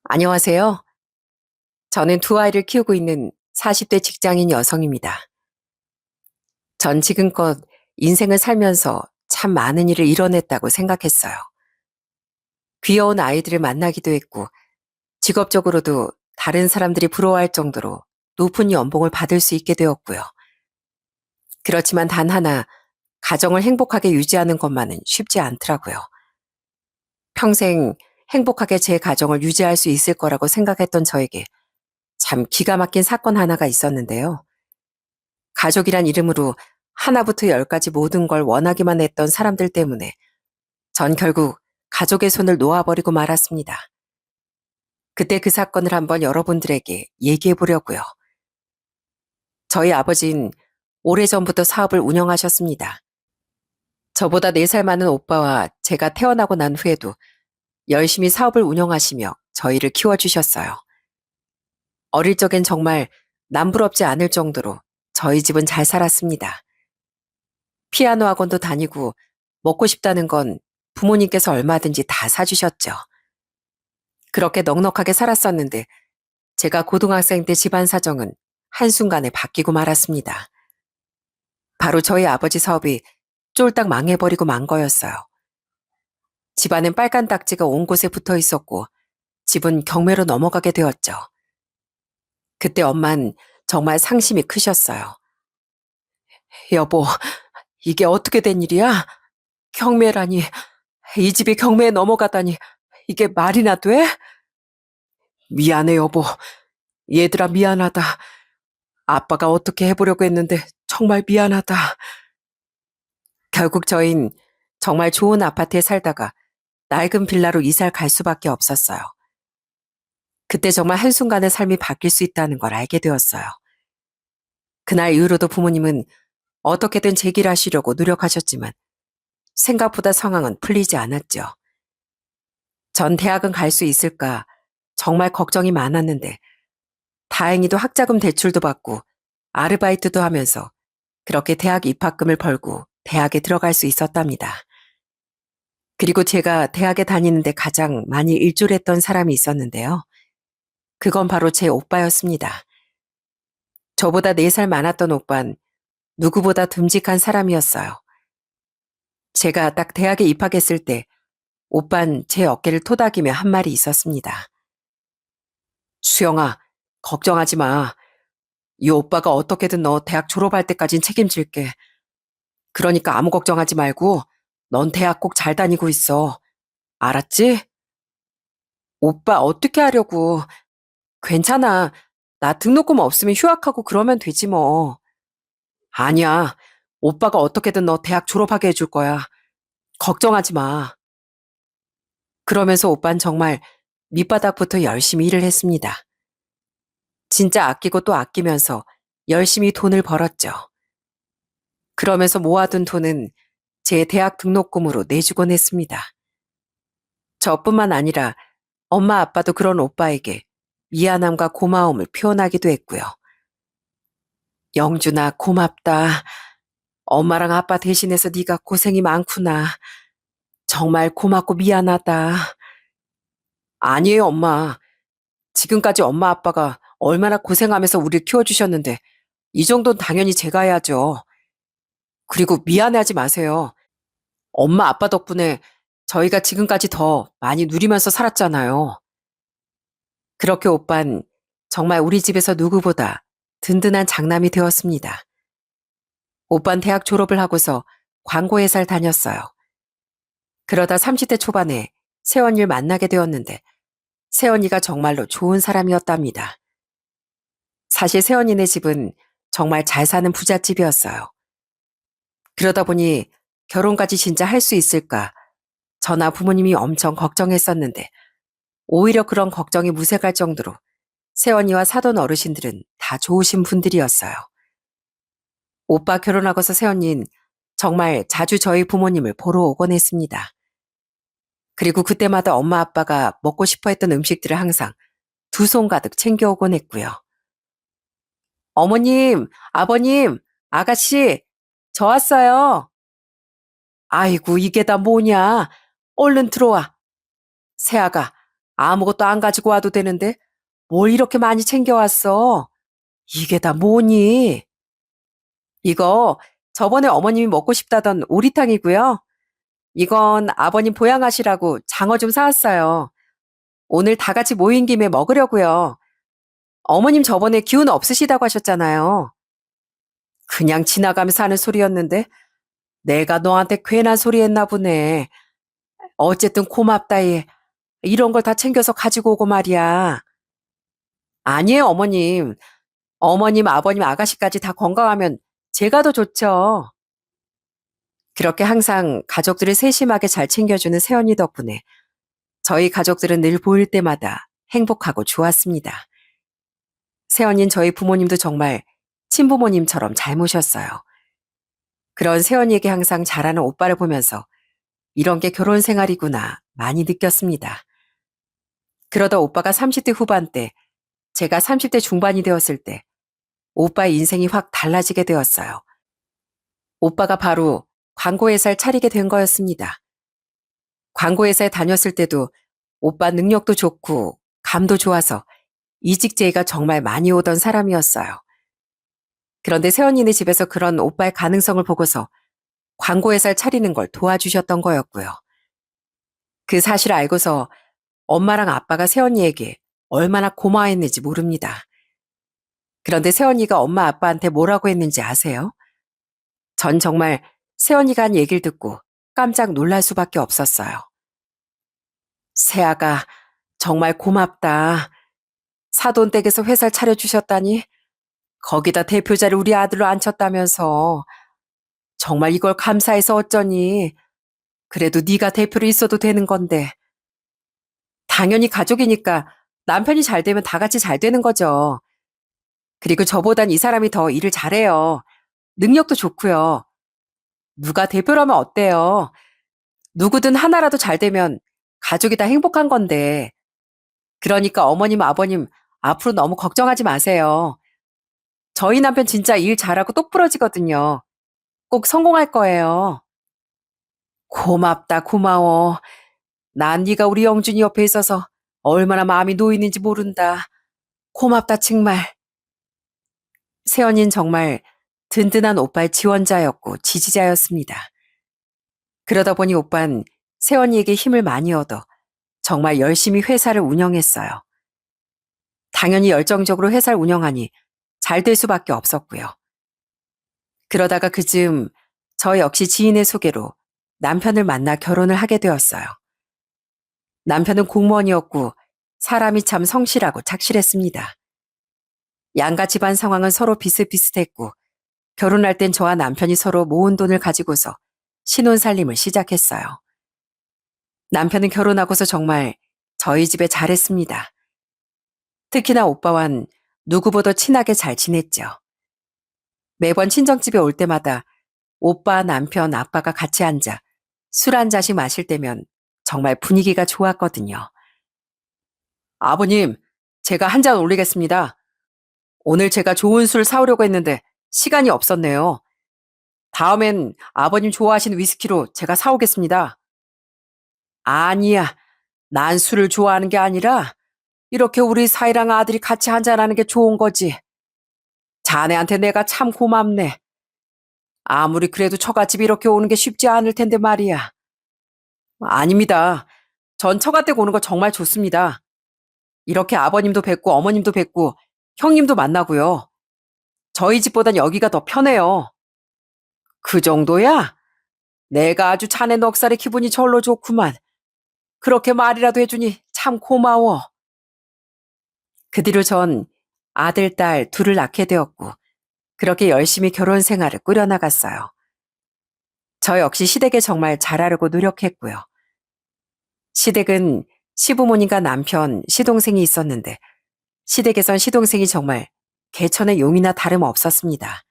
안녕하세요. 저는 두 아이를 키우고 있는 40대 직장인 여성입니다. 전 지금껏 인생을 살면서 참 많은 일을 이뤄냈다고 생각했어요. 귀여운 아이들을 만나기도 했고, 직업적으로도 다른 사람들이 부러워할 정도로 높은 연봉을 받을 수 있게 되었고요. 그렇지만 단 하나, 가정을 행복하게 유지하는 것만은 쉽지 않더라고요. 평생 행복하게 제 가정을 유지할 수 있을 거라고 생각했던 저에게 참 기가 막힌 사건 하나가 있었는데요. 가족이란 이름으로 하나부터 열까지 모든 걸 원하기만 했던 사람들 때문에 전 결국 가족의 손을 놓아버리고 말았습니다. 그때 그 사건을 한번 여러분들에게 얘기해 보려고요. 저희 아버지는 오래전부터 사업을 운영하셨습니다. 저보다 4살 많은 오빠와 제가 태어나고 난 후에도 열심히 사업을 운영하시며 저희를 키워주셨어요. 어릴 적엔 정말 남부럽지 않을 정도로 저희 집은 잘 살았습니다. 피아노 학원도 다니고 먹고 싶다는 건 부모님께서 얼마든지 다 사주셨죠. 그렇게 넉넉하게 살았었는데 제가 고등학생 때 집안 사정은 한순간에 바뀌고 말았습니다. 바로 저희 아버지 사업이 쫄딱 망해버리고 만 거였어요. 집안엔 빨간 딱지가 온 곳에 붙어 있었고 집은 경매로 넘어가게 되었죠. 그때 엄만 정말 상심이 크셨어요. 여보, 이게 어떻게 된 일이야? 경매라니, 이 집이 경매에 넘어가다니, 이게 말이나 돼? 미안해, 여보. 얘들아, 미안하다. 아빠가 어떻게 해보려고 했는데 정말 미안하다. 결국 저흰 정말 좋은 아파트에 살다가 낡은 빌라로 이사를 갈 수밖에 없었어요. 그때 정말 한순간에 삶이 바뀔 수 있다는 걸 알게 되었어요. 그날 이후로도 부모님은 어떻게든 재길하시려고 노력하셨지만 생각보다 상황은 풀리지 않았죠. 전 대학은 갈 수 있을까 정말 걱정이 많았는데 다행히도 학자금 대출도 받고 아르바이트도 하면서 그렇게 대학 입학금을 벌고 대학에 들어갈 수 있었답니다. 그리고 제가 대학에 다니는데 가장 많이 일조했던 사람이 있었는데요. 그건 바로 제 오빠였습니다. 저보다 4살 많았던 오빤 누구보다 듬직한 사람이었어요. 제가 딱 대학에 입학했을 때 오빤 제 어깨를 토닥이며 한 말이 있었습니다. 수영아, 걱정하지 마. 이 오빠가 어떻게든 너 대학 졸업할 때까진 책임질게. 그러니까 아무 걱정하지 말고 넌 대학 꼭 잘 다니고 있어. 알았지? 오빠 어떻게 하려고. 괜찮아. 나 등록금 없으면 휴학하고 그러면 되지 뭐. 아니야. 오빠가 어떻게든 너 대학 졸업하게 해줄 거야. 걱정하지 마. 그러면서 오빤 정말 밑바닥부터 열심히 일을 했습니다. 진짜 아끼고 또 아끼면서 열심히 돈을 벌었죠. 그러면서 모아둔 돈은 제 대학 등록금으로 내주곤 했습니다. 저뿐만 아니라 엄마 아빠도 그런 오빠에게 미안함과 고마움을 표현하기도 했고요. 영준아, 고맙다. 엄마랑 아빠 대신해서 네가 고생이 많구나. 정말 고맙고 미안하다. 아니에요, 엄마. 지금까지 엄마 아빠가 얼마나 고생하면서 우리를 키워주셨는데 이 정도는 당연히 제가 해야죠. 그리고 미안해하지 마세요. 엄마 아빠 덕분에 저희가 지금까지 더 많이 누리면서 살았잖아요. 그렇게 오빤 정말 우리 집에서 누구보다 든든한 장남이 되었습니다. 오빤 대학 졸업을 하고서 광고회사를 다녔어요. 그러다 30대 초반에 세원이를 만나게 되었는데 세원이가 정말로 좋은 사람이었답니다. 사실 세원이네 집은 정말 잘 사는 부잣집이었어요. 그러다 보니 결혼까지 진짜 할 수 있을까 저나 부모님이 엄청 걱정했었는데 오히려 그런 걱정이 무색할 정도로 세원이와 사돈 어르신들은 다 좋으신 분들이었어요. 오빠 결혼하고서 세원이는 정말 자주 저희 부모님을 보러 오곤 했습니다. 그리고 그때마다 엄마 아빠가 먹고 싶어 했던 음식들을 항상 2손 가득 챙겨오곤 했고요. 어머님, 아버님, 아가씨, 저 왔어요. 아이고, 이게 다 뭐냐? 얼른 들어와. 세아가, 아무것도 안 가지고 와도 되는데 뭘 이렇게 많이 챙겨왔어? 이게 다 뭐니? 이거 저번에 어머님이 먹고 싶다던 오리탕이고요. 이건 아버님 보양하시라고 장어 좀 사왔어요. 오늘 다 같이 모인 김에 먹으려고요. 어머님 저번에 기운 없으시다고 하셨잖아요. 그냥 지나가면서 하는 소리였는데 내가 너한테 괜한 소리 했나 보네. 어쨌든 고맙다 얘. 이런 걸 다 챙겨서 가지고 오고 말이야. 아니에요 어머님. 어머님, 아버님, 아가씨까지 다 건강하면 제가 더 좋죠. 그렇게 항상 가족들을 세심하게 잘 챙겨주는 새언니 덕분에 저희 가족들은 늘 보일 때마다 행복하고 좋았습니다. 새언니는 저희 부모님도 정말 친부모님처럼 잘 모셨어요. 그런 새언니에게 항상 잘하는 오빠를 보면서 이런 게 결혼 생활이구나 많이 느꼈습니다. 그러다 오빠가 30대 후반 때, 제가 30대 중반이 되었을 때 오빠의 인생이 확 달라지게 되었어요. 오빠가 바로 광고회사를 차리게 된 거였습니다. 광고회사에 다녔을 때도 오빠 능력도 좋고 감도 좋아서 이직 제의가 정말 많이 오던 사람이었어요. 그런데 새언니네 집에서 그런 오빠의 가능성을 보고서 광고회사를 차리는 걸 도와주셨던 거였고요. 그 사실을 알고서 엄마랑 아빠가 새언니에게 얼마나 고마워했는지 모릅니다. 그런데 새언니가 엄마 아빠한테 뭐라고 했는지 아세요? 전 정말 새언니가 한 얘기를 듣고 깜짝 놀랄 수밖에 없었어요. 새아가 정말 고맙다. 사돈댁에서 회사를 차려주셨다니 거기다 대표자를 우리 아들로 앉혔다면서 정말 이걸 감사해서 어쩌니. 그래도 네가 대표로 있어도 되는 건데. 당연히 가족이니까 남편이 잘 되면 다 같이 잘 되는 거죠. 그리고 저보단 이 사람이 더 일을 잘해요. 능력도 좋고요. 누가 대표라면 어때요? 누구든 하나라도 잘 되면 가족이 다 행복한 건데. 그러니까 어머님, 아버님 앞으로 너무 걱정하지 마세요. 저희 남편 진짜 일 잘하고 똑부러지거든요. 꼭 성공할 거예요. 고맙다, 고마워. 난 네가 우리 영준이 옆에 있어서 얼마나 마음이 놓이는지 모른다. 고맙다, 정말. 새언니는 정말 든든한 오빠의 지원자였고 지지자였습니다. 그러다 보니 오빤 새언니에게 힘을 많이 얻어 정말 열심히 회사를 운영했어요. 당연히 열정적으로 회사를 운영하니 잘 될 수밖에 없었고요. 그러다가 그즈음 저 역시 지인의 소개로 남편을 만나 결혼을 하게 되었어요. 남편은 공무원이었고 사람이 참 성실하고 착실했습니다. 양가 집안 상황은 서로 비슷비슷했고 결혼할 땐 저와 남편이 서로 모은 돈을 가지고서 신혼살림을 시작했어요. 남편은 결혼하고서 정말 저희 집에 잘했습니다. 특히나 오빠와는 누구보다 친하게 잘 지냈죠. 매번 친정집에 올 때마다 오빠, 남편, 아빠가 같이 앉아 술 한 잔씩 마실 때면 정말 분위기가 좋았거든요. 아버님, 제가 한 잔 올리겠습니다. 오늘 제가 좋은 술 사오려고 했는데 시간이 없었네요. 다음엔 아버님 좋아하시는 위스키로 제가 사오겠습니다. 아니야, 난 술을 좋아하는 게 아니라 이렇게 우리 사이랑 아들이 같이 한잔하는 게 좋은 거지. 자네한테 내가 참 고맙네. 아무리 그래도 처갓집이 이렇게 오는 게 쉽지 않을 텐데 말이야. 아닙니다. 전 처갓댁 오는 거 정말 좋습니다. 이렇게 아버님도 뵙고 어머님도 뵙고 형님도 만나고요. 저희 집보단 여기가 더 편해요. 그 정도야? 내가 아주 자네 넉살의 기분이 절로 좋구만. 그렇게 말이라도 해주니 참 고마워. 그 뒤로 전 아들, 딸 둘을 낳게 되었고 그렇게 열심히 결혼 생활을 꾸려나갔어요. 저 역시 시댁에 정말 잘하려고 노력했고요. 시댁은 시부모님과 남편, 시동생이 있었는데 시댁에선 시동생이 정말 개천의 용이나 다름없었습니다.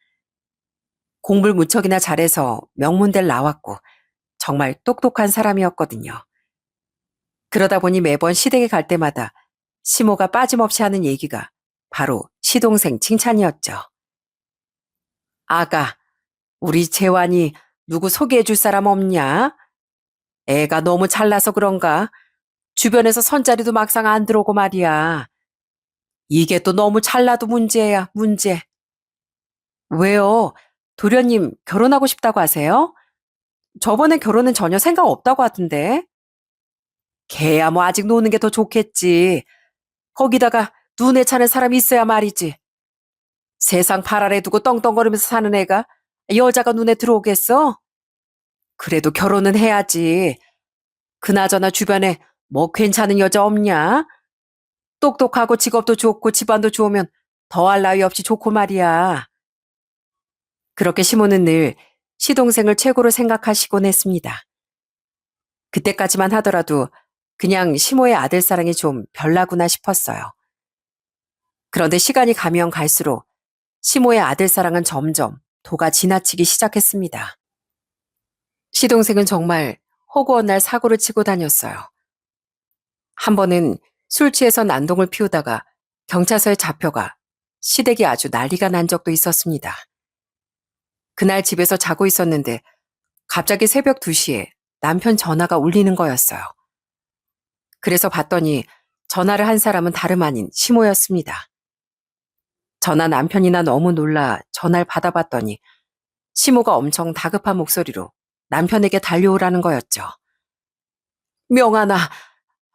공부를 무척이나 잘해서 명문대를 나왔고 정말 똑똑한 사람이었거든요. 그러다 보니 매번 시댁에 갈 때마다 시모가 빠짐없이 하는 얘기가 바로 시동생 칭찬이었죠. 아가, 우리 재환이 누구 소개해 줄 사람 없냐? 애가 너무 잘나서 그런가? 주변에서 선자리도 막상 안 들어오고 말이야. 이게 또 너무 잘나도 문제야, 문제. 왜요? 도련님 결혼하고 싶다고 하세요? 저번에 결혼은 전혀 생각 없다고 하던데. 걔야 뭐 아직 노는 게 더 좋겠지. 거기다가 눈에 차는 사람이 있어야 말이지. 세상 발 아래 두고 떵떵거리면서 사는 애가 여자가 눈에 들어오겠어? 그래도 결혼은 해야지. 그나저나 주변에 뭐 괜찮은 여자 없냐? 똑똑하고 직업도 좋고 집안도 좋으면 더할 나위 없이 좋고 말이야. 그렇게 시모는 늘 시동생을 최고로 생각하시곤 했습니다. 그때까지만 하더라도 그냥 시모의 아들사랑이 좀 별나구나 싶었어요. 그런데 시간이 가면 갈수록 시모의 아들사랑은 점점 도가 지나치기 시작했습니다. 시동생은 정말 허구한 날 사고를 치고 다녔어요. 한 번은 술 취해서 난동을 피우다가 경찰서에 잡혀가 시댁이 아주 난리가 난 적도 있었습니다. 그날 집에서 자고 있었는데 갑자기 새벽 2시에 남편 전화가 울리는 거였어요. 그래서 봤더니 전화를 한 사람은 다름 아닌 시모였습니다. 저나 남편이나 너무 놀라 전화를 받아봤더니 시모가 엄청 다급한 목소리로 남편에게 달려오라는 거였죠. 명아나,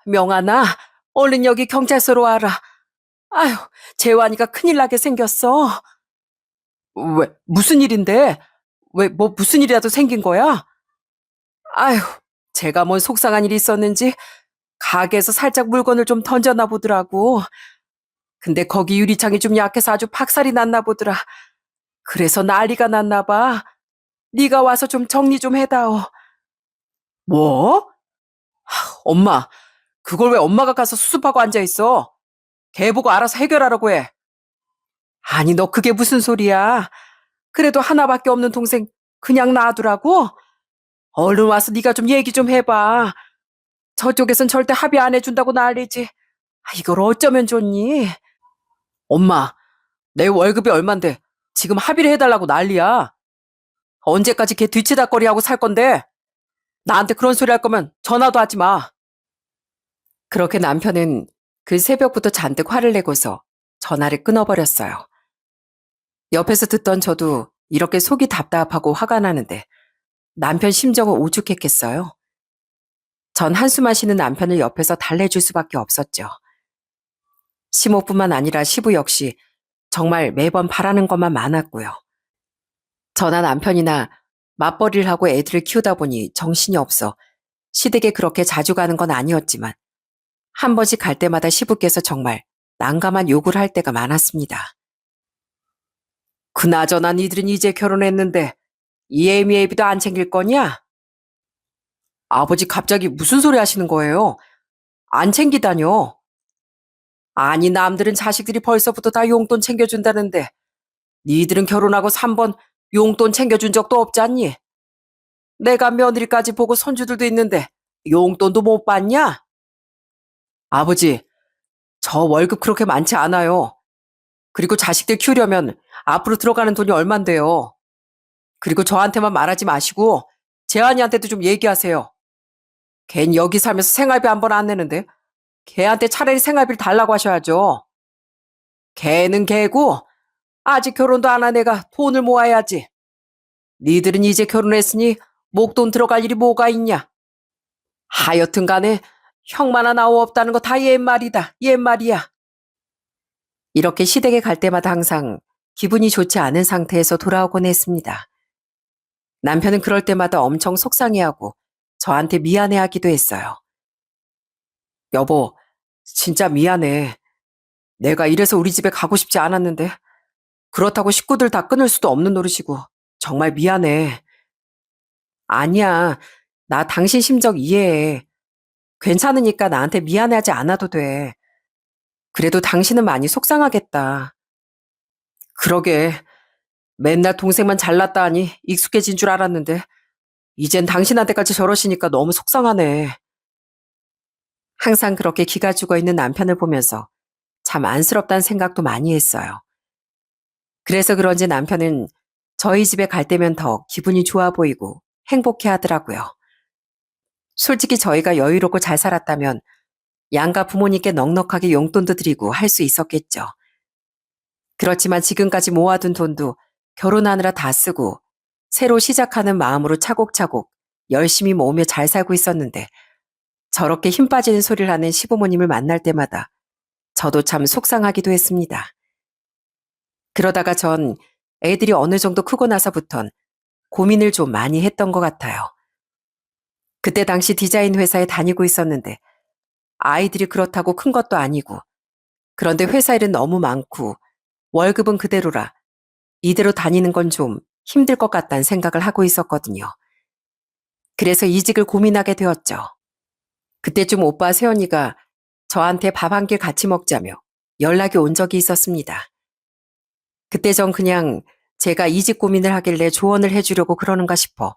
명아나, 얼른 여기 경찰서로 와라. 아휴, 재환이가 큰일 나게 생겼어. 왜, 무슨 일인데? 왜, 뭐 무슨 일이라도 생긴 거야? 아휴, 제가 뭔 속상한 일이 있었는지 가게에서 살짝 물건을 좀 던졌나 보더라고. 근데 거기 유리창이 좀 약해서 아주 박살이 났나 보더라. 그래서 난리가 났나 봐. 네가 와서 좀 정리 좀 해다오. 뭐? 엄마, 그걸 왜 엄마가 가서 수습하고 앉아있어? 걔 보고 알아서 해결하라고 해. 아니, 너 그게 무슨 소리야? 그래도 하나밖에 없는 동생 그냥 놔두라고? 얼른 와서 네가 좀 얘기 좀 해봐. 저쪽에선 절대 합의 안 해준다고 난리지. 이걸 어쩌면 좋니? 엄마, 내 월급이 얼만데 지금 합의를 해달라고 난리야. 언제까지 걔 뒤치다꺼리하고 살 건데? 나한테 그런 소리 할 거면 전화도 하지 마. 그렇게 남편은 그 새벽부터 잔뜩 화를 내고서 전화를 끊어버렸어요. 옆에서 듣던 저도 이렇게 속이 답답하고 화가 나는데 남편 심정은 오죽했겠어요. 전 한숨 하시는 남편을 옆에서 달래줄 수밖에 없었죠. 시모뿐만 아니라 시부 역시 정말 매번 바라는 것만 많았고요. 저나 남편이나 맞벌이를 하고 애들을 키우다 보니 정신이 없어 시댁에 그렇게 자주 가는 건 아니었지만 한 번씩 갈 때마다 시부께서 정말 난감한 요구를 할 때가 많았습니다. 그나저나 니들은 이제 결혼했는데 이애미 애비도 안 챙길 거냐? 아버지 갑자기 무슨 소리 하시는 거예요? 안 챙기다뇨. 아니 남들은 자식들이 벌써부터 다 용돈 챙겨준다는데 니들은 결혼하고 3번 용돈 챙겨준 적도 없잖니? 내가 며느리까지 보고 손주들도 있는데 용돈도 못 받냐? 아버지, 저 월급 그렇게 많지 않아요. 그리고 자식들 키우려면 앞으로 들어가는 돈이 얼만데요. 그리고 저한테만 말하지 마시고 재환이한테도 좀 얘기하세요. 걘 여기 살면서 생활비 한 번 안 내는데 걔한테 차라리 생활비를 달라고 하셔야죠. 걔는 걔고 아직 결혼도 안 한 애가 돈을 모아야지. 니들은 이제 결혼했으니 목돈 들어갈 일이 뭐가 있냐. 하여튼 간에 형만 하나 없다는 거 다 옛말이다. 옛말이야. 이렇게 시댁에 갈 때마다 항상 기분이 좋지 않은 상태에서 돌아오곤 했습니다. 남편은 그럴 때마다 엄청 속상해하고 저한테 미안해하기도 했어요. 여보, 진짜 미안해. 내가 이래서 우리 집에 가고 싶지 않았는데 그렇다고 식구들 다 끊을 수도 없는 노릇이고 정말 미안해. 아니야, 나 당신 심정 이해해. 괜찮으니까 나한테 미안해하지 않아도 돼. 그래도 당신은 많이 속상하겠다. 그러게, 맨날 동생만 잘났다 하니 익숙해진 줄 알았는데 이젠 당신한테까지 저러시니까 너무 속상하네. 항상 그렇게 기가 죽어 있는 남편을 보면서 참 안쓰럽다는 생각도 많이 했어요. 그래서 그런지 남편은 저희 집에 갈 때면 더 기분이 좋아 보이고 행복해 하더라고요. 솔직히 저희가 여유롭고 잘 살았다면 양가 부모님께 넉넉하게 용돈도 드리고 할 수 있었겠죠. 그렇지만 지금까지 모아둔 돈도 결혼하느라 다 쓰고 새로 시작하는 마음으로 차곡차곡 열심히 모으며 잘 살고 있었는데 저렇게 힘 빠지는 소리를 하는 시부모님을 만날 때마다 저도 참 속상하기도 했습니다. 그러다가 전 애들이 어느 정도 크고 나서부턴 고민을 좀 많이 했던 것 같아요. 그때 당시 디자인 회사에 다니고 있었는데 아이들이 그렇다고 큰 것도 아니고 그런데 회사 일은 너무 많고 월급은 그대로라 이대로 다니는 건 좀 힘들 것 같다는 생각을 하고 있었거든요. 그래서 이직을 고민하게 되었죠. 그때쯤 오빠 세연이가 저한테 밥 한 끼 같이 먹자며 연락이 온 적이 있었습니다. 그때 전 그냥 제가 이직 고민을 하길래 조언을 해주려고 그러는가 싶어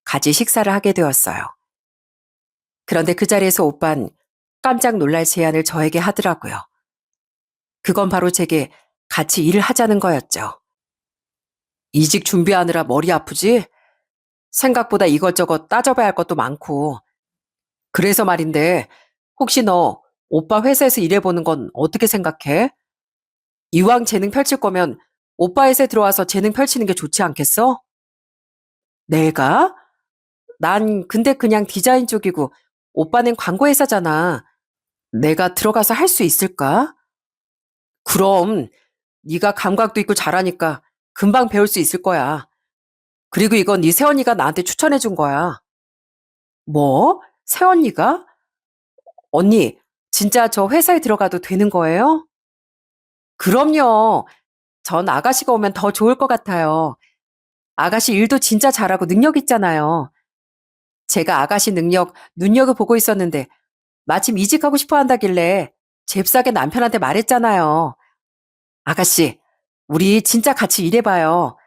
같이 식사를 하게 되었어요. 그런데 그 자리에서 오빤 깜짝 놀랄 제안을 저에게 하더라고요. 그건 바로 제게 같이 일을 하자는 거였죠. 이직 준비하느라 머리 아프지? 생각보다 이것저것 따져봐야 할 것도 많고. 그래서 말인데, 혹시 너 오빠 회사에서 일해보는 건 어떻게 생각해? 이왕 재능 펼칠 거면 오빠 회사에 들어와서 재능 펼치는 게 좋지 않겠어? 내가? 난 근데 그냥 디자인 쪽이고 오빠는 광고 회사잖아. 내가 들어가서 할 수 있을까? 그럼 네가 감각도 있고 잘하니까 금방 배울 수 있을 거야. 그리고 이건 네 새언니가 나한테 추천해 준 거야. 뭐? 새언니가? 언니, 진짜 저 회사에 들어가도 되는 거예요? 그럼요. 전 아가씨가 오면 더 좋을 것 같아요. 아가씨 일도 진짜 잘하고 능력 있잖아요. 제가 아가씨 능력 눈여겨보고 있었는데 마침 이직하고 싶어 한다길래 잽싸게 남편한테 말했잖아요. 아가씨, 우리 진짜 같이 일해봐요.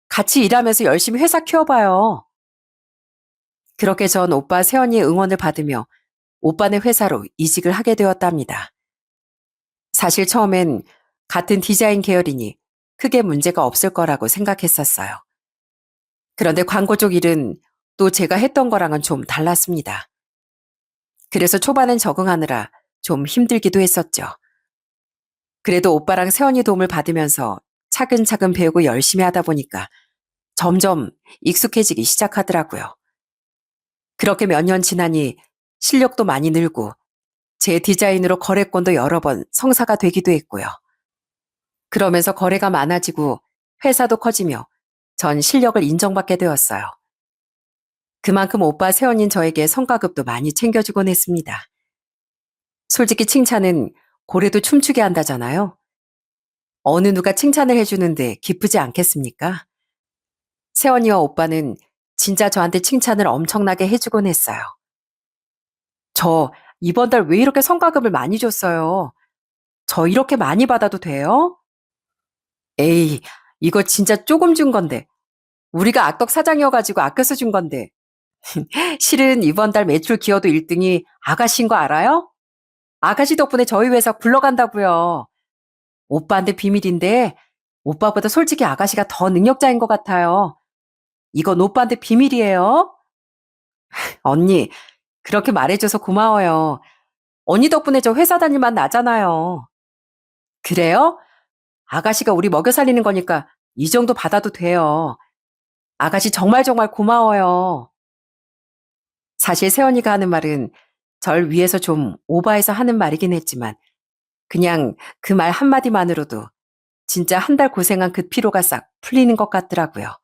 같이 일하면서 열심히 회사 키워봐요. 그렇게 전 오빠 세연이의 응원을 받으며 오빠네 회사로 이직을 하게 되었답니다. 사실 처음엔 같은 디자인 계열이니 크게 문제가 없을 거라고 생각했었어요. 그런데 광고 쪽 일은 또 제가 했던 거랑은 좀 달랐습니다. 그래서 초반엔 적응하느라 좀 힘들기도 했었죠. 그래도 오빠랑 세연이 도움을 받으면서 차근차근 배우고 열심히 하다 보니까 점점 익숙해지기 시작하더라고요. 그렇게 몇 년 지나니 실력도 많이 늘고 제 디자인으로 거래건도 여러 번 성사가 되기도 했고요. 그러면서 거래가 많아지고 회사도 커지며 전 실력을 인정받게 되었어요. 그만큼 오빠 세연인 저에게 성과급도 많이 챙겨주곤 했습니다. 솔직히 칭찬은 고래도 춤추게 한다잖아요. 어느 누가 칭찬을 해주는데 기쁘지 않겠습니까? 세연이와 오빠는 진짜 저한테 칭찬을 엄청나게 해주곤 했어요. 저 이번 달 왜 이렇게 성과급을 많이 줬어요? 저 이렇게 많이 받아도 돼요? 에이, 이거 진짜 조금 준 건데. 우리가 악덕 사장이어가지고 아껴서 준 건데. 실은 이번 달 매출 기여도 1등이 아가씨인 거 알아요? 아가씨 덕분에 저희 회사 굴러간다고요. 오빠한테 비밀인데 오빠보다 솔직히 아가씨가 더 능력자인 것 같아요. 이건 오빠한테 비밀이에요. 언니, 그렇게 말해줘서 고마워요. 언니 덕분에 저 회사 다닐 맛 나잖아요. 그래요? 아가씨가 우리 먹여 살리는 거니까 이 정도 받아도 돼요. 아가씨 정말 정말 고마워요. 사실 세연이가 하는 말은 절 위해서 좀 오버해서 하는 말이긴 했지만 그냥 그 말 한마디만으로도 진짜 한 달 고생한 그 피로가 싹 풀리는 것 같더라고요.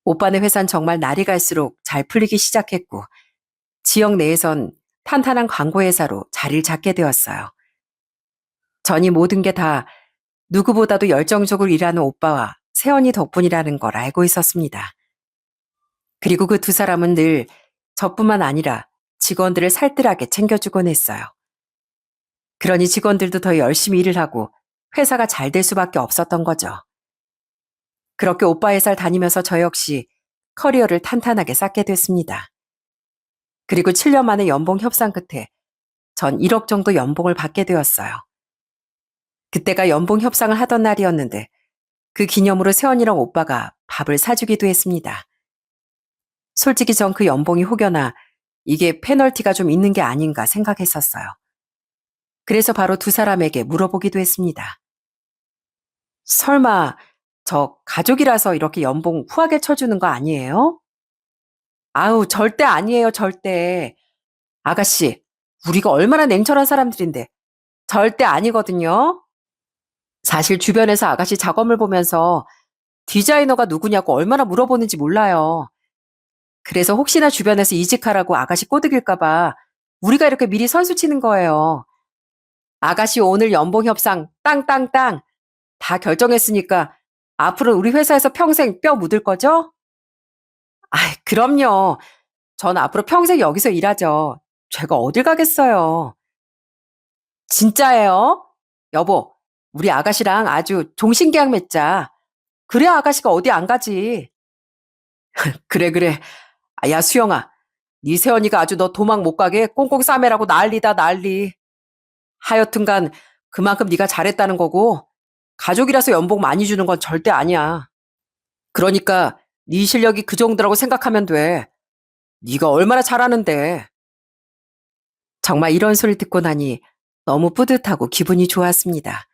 오빠네 회사는 정말 날이 갈수록 잘 풀리기 시작했고 지역 내에선 탄탄한 광고 회사로 자리를 잡게 되었어요. 전이 모든 게 다 누구보다도 열정적으로 일하는 오빠와 세연이 덕분이라는 걸 알고 있었습니다. 그리고 그 두 사람은 늘 저뿐만 아니라 직원들을 살뜰하게 챙겨주곤 했어요. 그러니 직원들도 더 열심히 일을 하고 회사가 잘 될 수밖에 없었던 거죠. 그렇게 오빠 회사를 다니면서 저 역시 커리어를 탄탄하게 쌓게 됐습니다. 그리고 7년 만에 연봉 협상 끝에 전 1억 정도 연봉을 받게 되었어요. 그때가 연봉 협상을 하던 날이었는데 그 기념으로 세연이랑 오빠가 밥을 사주기도 했습니다. 솔직히 전 그 연봉이 혹여나 이게 페널티가 좀 있는 게 아닌가 생각했었어요. 그래서 바로 두 사람에게 물어보기도 했습니다. 설마 저 가족이라서 이렇게 연봉 후하게 쳐주는 거 아니에요? 아우, 절대 아니에요, 절대. 아가씨, 우리가 얼마나 냉철한 사람들인데 절대 아니거든요. 사실 주변에서 아가씨 작업을 보면서 디자이너가 누구냐고 얼마나 물어보는지 몰라요. 그래서 혹시나 주변에서 이직하라고 아가씨 꼬드길까봐 우리가 이렇게 미리 선수 치는 거예요. 아가씨 오늘 연봉 협상 땅땅땅 다 결정했으니까 앞으로 우리 회사에서 평생 뼈 묻을 거죠? 아이, 그럼요. 전 앞으로 평생 여기서 일하죠. 제가 어딜 가겠어요. 진짜예요? 여보, 우리 아가씨랑 아주 종신계약 맺자. 그래야 아가씨가 어디 안 가지. 그래, 그래. 아, 야, 수영아. 네 새언니가 아주 너 도망 못 가게 꽁꽁 싸매라고 난리다, 난리. 하여튼간 그만큼 네가 잘했다는 거고 가족이라서 연봉 많이 주는 건 절대 아니야. 그러니까 네 실력이 그 정도라고 생각하면 돼. 네가 얼마나 잘하는데. 정말 이런 소리를 듣고 나니 너무 뿌듯하고 기분이 좋았습니다.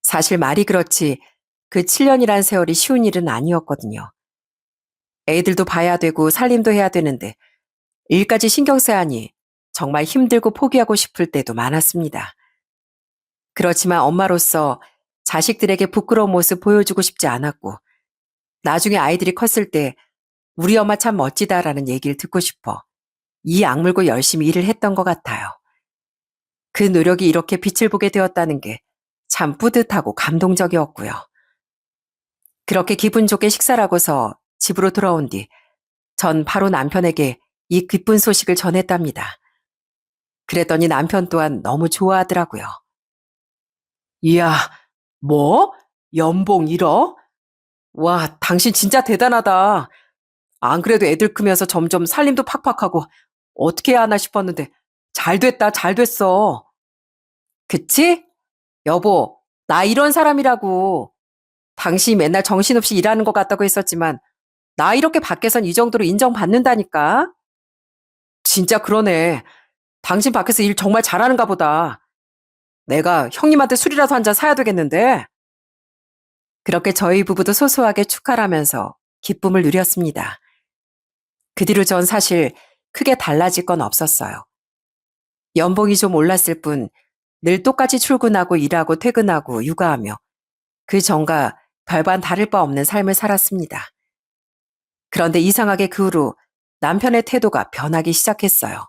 사실 말이 그렇지 그 7년이란 세월이 쉬운 일은 아니었거든요. 애들도 봐야 되고 살림도 해야 되는데 일까지 신경 써야 하니 정말 힘들고 포기하고 싶을 때도 많았습니다. 그렇지만 엄마로서 자식들에게 부끄러운 모습 보여주고 싶지 않았고 나중에 아이들이 컸을 때 우리 엄마 참 멋지다라는 얘기를 듣고 싶어 이 악물고 열심히 일을 했던 것 같아요. 그 노력이 이렇게 빛을 보게 되었다는 게 참 뿌듯하고 감동적이었고요. 그렇게 기분 좋게 식사를 하고서 집으로 돌아온 뒤 전 바로 남편에게 이 기쁜 소식을 전했답니다. 그랬더니 남편 또한 너무 좋아하더라고요. 이야, 뭐? 연봉 1억? 와, 당신 진짜 대단하다. 안 그래도 애들 크면서 점점 살림도 팍팍하고 어떻게 해야 하나 싶었는데 잘 됐다, 잘 됐어. 그치? 여보, 나 이런 사람이라고. 당신이 맨날 정신없이 일하는 것 같다고 했었지만 나 이렇게 밖에선 이 정도로 인정받는다니까. 진짜 그러네. 당신 밖에서 일 정말 잘하는가 보다. 내가 형님한테 술이라도 한 잔 사야 되겠는데. 그렇게 저희 부부도 소소하게 축하를 하면서 기쁨을 누렸습니다. 그 뒤로 전 사실 크게 달라질 건 없었어요. 연봉이 좀 올랐을 뿐 늘 똑같이 출근하고 일하고 퇴근하고 육아하며 그 전과 별반 다를 바 없는 삶을 살았습니다. 그런데 이상하게 그 후로 남편의 태도가 변하기 시작했어요.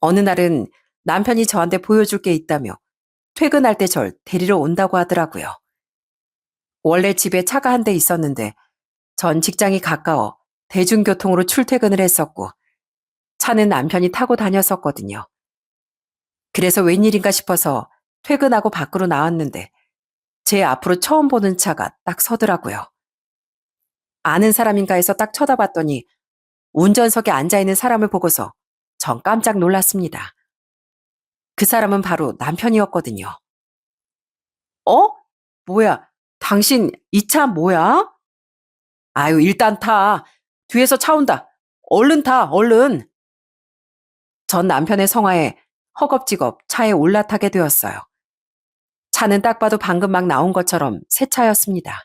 어느 날은 남편이 저한테 보여줄 게 있다며 퇴근할 때 절 데리러 온다고 하더라고요. 원래 집에 차가 한 대 있었는데 전 직장이 가까워 대중교통으로 출퇴근을 했었고 차는 남편이 타고 다녔었거든요. 그래서 웬일인가 싶어서 퇴근하고 밖으로 나왔는데 제 앞으로 처음 보는 차가 딱 서더라고요. 아는 사람인가 해서 딱 쳐다봤더니 운전석에 앉아있는 사람을 보고서 전 깜짝 놀랐습니다. 그 사람은 바로 남편이었거든요. 어? 뭐야? 당신 이 차 뭐야? 아유, 일단 타. 뒤에서 차 온다. 얼른 타, 얼른. 전 남편의 성화에 허겁지겁 차에 올라타게 되었어요. 차는 딱 봐도 방금 막 나온 것처럼 새 차였습니다.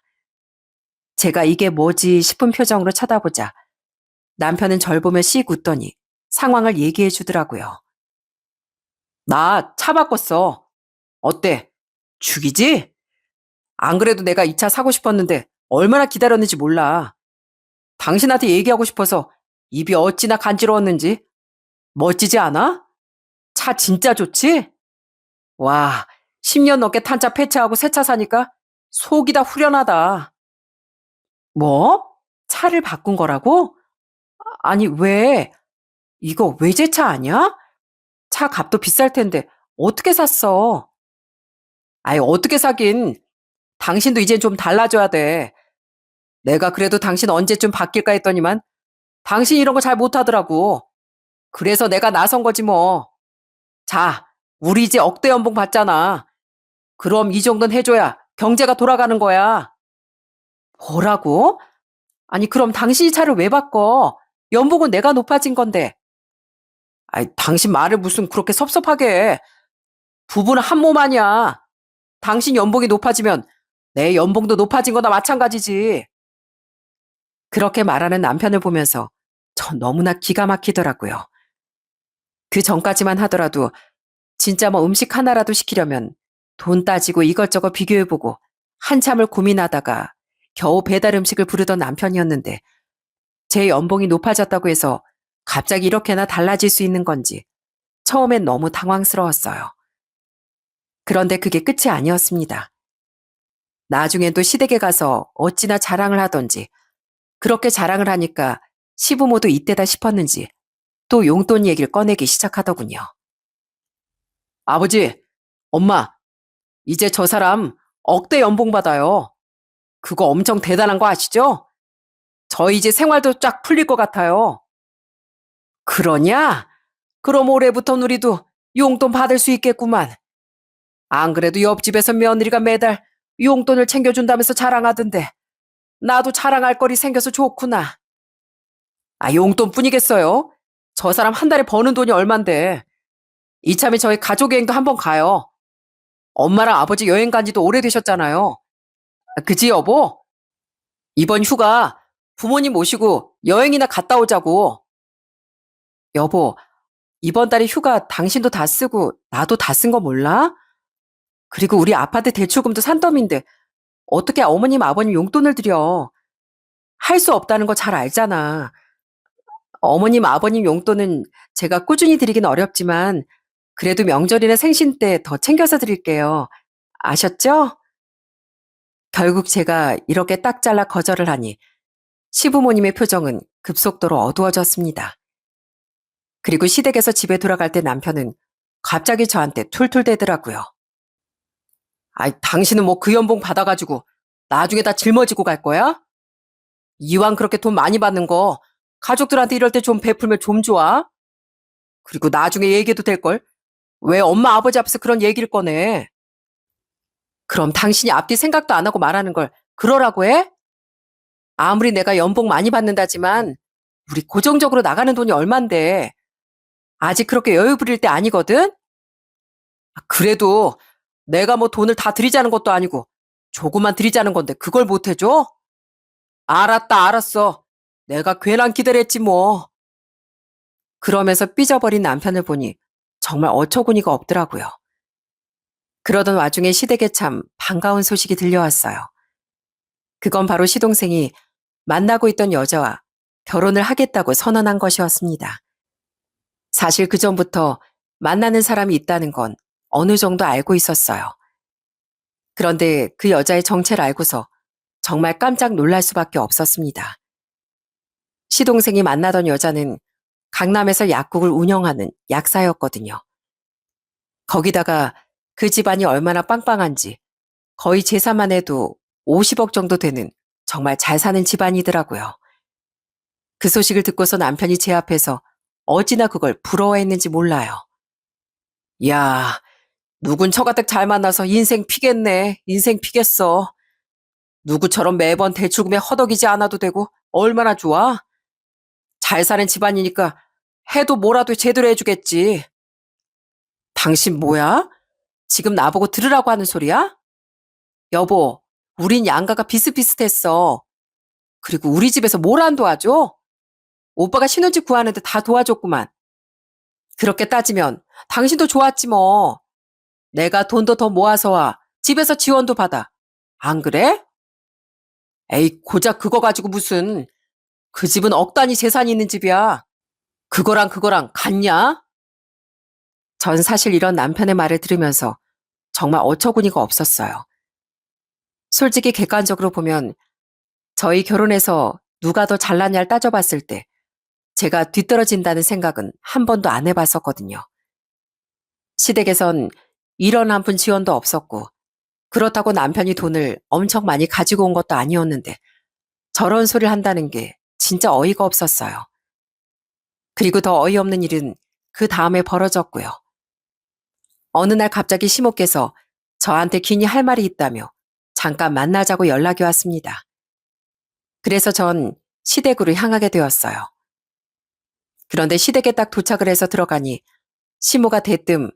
제가 이게 뭐지 싶은 표정으로 쳐다보자 남편은 절 보며 씩 웃더니 상황을 얘기해 주더라고요. 나 차 바꿨어. 어때? 죽이지? 안 그래도 내가 이 차 사고 싶었는데 얼마나 기다렸는지 몰라. 당신한테 얘기하고 싶어서 입이 어찌나 간지러웠는지. 멋지지 않아? 차 진짜 좋지? 와, 10년 넘게 탄 차 폐차하고 새 차 사니까 속이 다 후련하다. 뭐? 차를 바꾼 거라고? 아니, 왜? 이거 외제차 아니야? 차 값도 비쌀 텐데 어떻게 샀어? 아이, 어떻게 사긴. 당신도 이젠 좀 달라져야 돼. 내가 그래도 당신 언제쯤 바뀔까 했더니만 당신 이런 거 잘 못하더라고. 그래서 내가 나선 거지 뭐. 자, 우리 이제 억대 연봉 받잖아. 그럼 이 정도는 해줘야 경제가 돌아가는 거야. 뭐라고? 아니, 그럼 당신이 차를 왜 바꿔? 연봉은 내가 높아진 건데. 아이, 당신 말을 무슨 그렇게 섭섭하게 해. 부부는 한 몸 아니야. 당신 연봉이 높아지면 내 연봉도 높아진 거나 마찬가지지. 그렇게 말하는 남편을 보면서 전 너무나 기가 막히더라고요. 그 전까지만 하더라도 진짜 뭐 음식 하나라도 시키려면 돈 따지고 이것저것 비교해보고 한참을 고민하다가 겨우 배달 음식을 부르던 남편이었는데 제 연봉이 높아졌다고 해서 갑자기 이렇게나 달라질 수 있는 건지 처음엔 너무 당황스러웠어요. 그런데 그게 끝이 아니었습니다. 나중엔 또 시댁에 가서 어찌나 자랑을 하던지 그렇게 자랑을 하니까 시부모도 이때다 싶었는지 또 용돈 얘기를 꺼내기 시작하더군요. 아버지, 엄마, 이제 저 사람 억대 연봉 받아요. 그거 엄청 대단한 거 아시죠? 저 이제 생활도 쫙 풀릴 것 같아요. 그러냐? 그럼 올해부터 우리도 용돈 받을 수 있겠구만. 안 그래도 옆집에서 며느리가 매달 용돈을 챙겨준다면서 자랑하던데 나도 자랑할 거리 생겨서 좋구나. 아, 용돈뿐이겠어요? 저 사람 한 달에 버는 돈이 얼만데. 이참에 저희 가족여행도 한번 가요. 엄마랑 아버지 여행 간 지도 오래되셨잖아요. 그지 여보? 이번 휴가 부모님 모시고 여행이나 갔다 오자고. 여보, 이번 달에 휴가 당신도 다 쓰고 나도 다 쓴 거 몰라? 그리고 우리 아파트 대출금도 산더미인데 어떻게 어머님 아버님 용돈을 드려. 할 수 없다는 거 잘 알잖아. 어머님 아버님 용돈은 제가 꾸준히 드리긴 어렵지만 그래도 명절이나 생신 때 더 챙겨서 드릴게요. 아셨죠? 결국 제가 이렇게 딱 잘라 거절을 하니 시부모님의 표정은 급속도로 어두워졌습니다. 그리고 시댁에서 집에 돌아갈 때 남편은 갑자기 저한테 툴툴대더라고요. 아이, 당신은 뭐 그 연봉 받아가지고 나중에 다 짊어지고 갈 거야? 이왕 그렇게 돈 많이 받는 거 가족들한테 이럴 때 좀 베풀면 좀 좋아? 그리고 나중에 얘기해도 될걸? 왜 엄마 아버지 앞에서 그런 얘기를 꺼내? 그럼 당신이 앞뒤 생각도 안 하고 말하는 걸 그러라고 해? 아무리 내가 연봉 많이 받는다지만 우리 고정적으로 나가는 돈이 얼만데 아직 그렇게 여유 부릴 때 아니거든? 그래도 내가 뭐 돈을 다 드리자는 것도 아니고 조금만 드리자는 건데 그걸 못 해줘? 알았다, 알았어. 내가 괜한 기대를 했지 뭐. 그러면서 삐져버린 남편을 보니 정말 어처구니가 없더라고요. 그러던 와중에 시댁에 참 반가운 소식이 들려왔어요. 그건 바로 시동생이 만나고 있던 여자와 결혼을 하겠다고 선언한 것이었습니다. 사실 그전부터 만나는 사람이 있다는 건 어느 정도 알고 있었어요. 그런데 그 여자의 정체를 알고서 정말 깜짝 놀랄 수밖에 없었습니다. 시동생이 만나던 여자는 강남에서 약국을 운영하는 약사였거든요. 거기다가 그 집안이 얼마나 빵빵한지 거의 재산만 해도 50억 정도 되는 정말 잘 사는 집안이더라고요. 그 소식을 듣고서 남편이 제 앞에서 어찌나 그걸 부러워했는지 몰라요. 야, 누군 처가댁 잘 만나서 인생 피겠네. 인생 피겠어. 누구처럼 매번 대출금에 허덕이지 않아도 되고 얼마나 좋아? 잘 사는 집안이니까 해도 뭐라도 제대로 해주겠지. 당신 뭐야? 지금 나보고 들으라고 하는 소리야? 여보, 우린 양가가 비슷비슷했어. 그리고 우리 집에서 뭘 안 도와줘? 오빠가 신혼집 구하는데 다 도와줬구만. 그렇게 따지면 당신도 좋았지 뭐. 내가 돈도 더 모아서 와. 집에서 지원도 받아. 안 그래? 에이, 고작 그거 가지고 무슨. 그 집은 억 단위 재산이 있는 집이야. 그거랑 같냐? 전 사실 이런 남편의 말을 들으면서 정말 어처구니가 없었어요. 솔직히 객관적으로 보면 저희 결혼해서 누가 더 잘났냐를 따져봤을 때 제가 뒤떨어진다는 생각은 한 번도 안 해봤었거든요. 시댁에선 이런 한 푼 지원도 없었고 그렇다고 남편이 돈을 엄청 많이 가지고 온 것도 아니었는데 저런 소리를 한다는 게 진짜 어이가 없었어요. 그리고 더 어이없는 일은 그 다음에 벌어졌고요. 어느 날 갑자기 시모께서 저한테 긴히 할 말이 있다며 잠깐 만나자고 연락이 왔습니다. 그래서 전 시댁으로 향하게 되었어요. 그런데 시댁에 딱 도착을 해서 들어가니 시모가 대뜸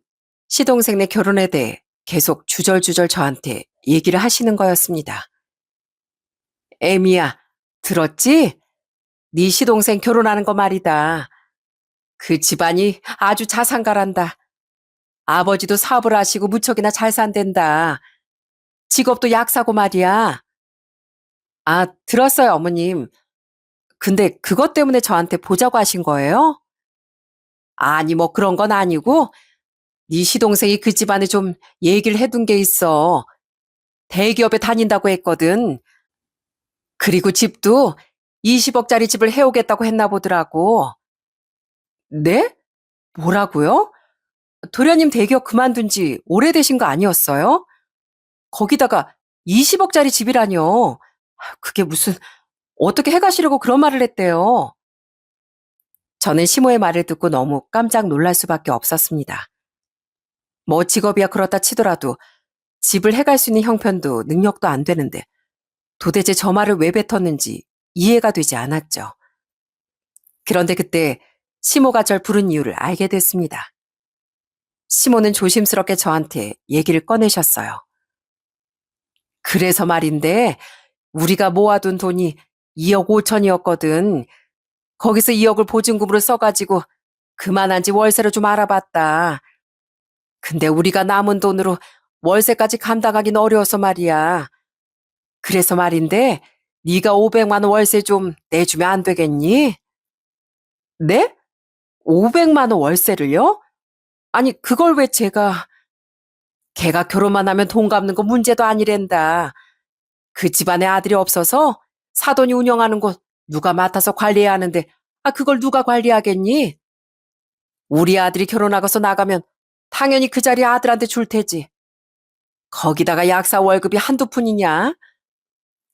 시동생네 결혼에 대해 계속 주절주절 저한테 얘기를 하시는 거였습니다. 에미야, 들었지? 네 시동생 결혼하는 거 말이다. 그 집안이 아주 자상가란다. 아버지도 사업을 하시고 무척이나 잘 산댄다. 직업도 약사고 말이야. 아, 들었어요, 어머님. 근데 그것 때문에 저한테 보자고 하신 거예요? 아니, 뭐 그런 건 아니고, 네 시동생이 그 집안에 좀 얘기를 해둔 게 있어. 대기업에 다닌다고 했거든. 그리고 집도 20억짜리 집을 해오겠다고 했나 보더라고. 네? 뭐라고요? 도련님 대기업 그만둔 지 오래되신 거 아니었어요? 거기다가 20억짜리 집이라뇨. 그게 무슨, 어떻게 해가시려고 그런 말을 했대요. 저는 시모의 말을 듣고 너무 깜짝 놀랄 수밖에 없었습니다. 뭐 직업이야 그렇다 치더라도 집을 해갈 수 있는 형편도 능력도 안 되는데 도대체 저 말을 왜 뱉었는지 이해가 되지 않았죠. 그런데 그때 시모가 절 부른 이유를 알게 됐습니다. 시모는 조심스럽게 저한테 얘기를 꺼내셨어요. 그래서 말인데 우리가 모아둔 돈이 2억 5천이었거든. 거기서 2억을 보증금으로 써가지고 그만한지 월세를 좀 알아봤다. 근데 우리가 남은 돈으로 월세까지 감당하긴 어려워서 말이야. 그래서 말인데 네가 500만 원 월세 좀 내주면 안 되겠니? 네? 500만 원 월세를요? 아니 그걸 왜 제가... 걔가 결혼만 하면 돈 갚는 거 문제도 아니랜다. 그 집안에 아들이 없어서 사돈이 운영하는 곳 누가 맡아서 관리해야 하는데 그걸 누가 관리하겠니? 우리 아들이 결혼하고서 나가면 당연히 그 자리 아들한테 줄 테지. 거기다가 약사 월급이 한두 푼이냐?